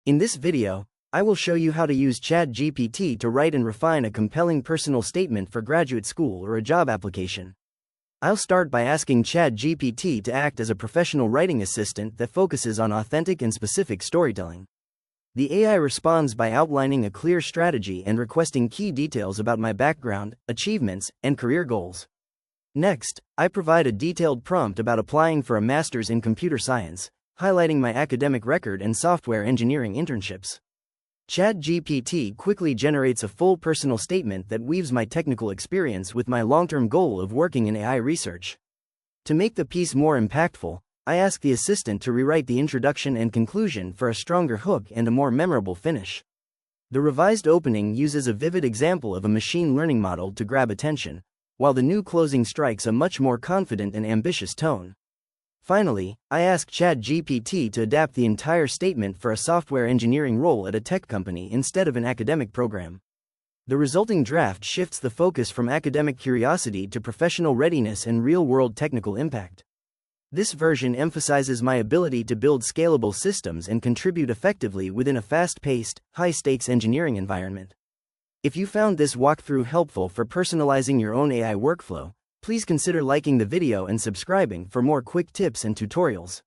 In this video, I will show you how to use ChatGPT to write and refine a compelling personal statement for graduate school or a job application. I'll start by asking ChatGPT to act as a professional writing assistant that focuses on authentic and specific storytelling. The AI responds by outlining a clear strategy and requesting key details about my background, achievements, and career goals. Next, I provide a detailed prompt about applying for a master's in computer science, highlighting my academic record and software engineering internships. ChatGPT quickly generates a full personal statement that weaves my technical experience with my long-term goal of working in AI research. To make the piece more impactful, I ask the assistant to rewrite the introduction and conclusion for a stronger hook and a more memorable finish. The revised opening uses a vivid example of a machine learning model to grab attention, while the new closing strikes a much more confident and ambitious tone. Finally, I ask ChatGPT to adapt the entire statement for a software engineering role at a tech company instead of an academic program. The resulting draft shifts the focus from academic curiosity to professional readiness and real-world technical impact. This version emphasizes my ability to build scalable systems and contribute effectively within a fast-paced, high-stakes engineering environment. If you found this walkthrough helpful for personalizing your own AI workflow, please consider liking the video and subscribing for more quick tips and tutorials.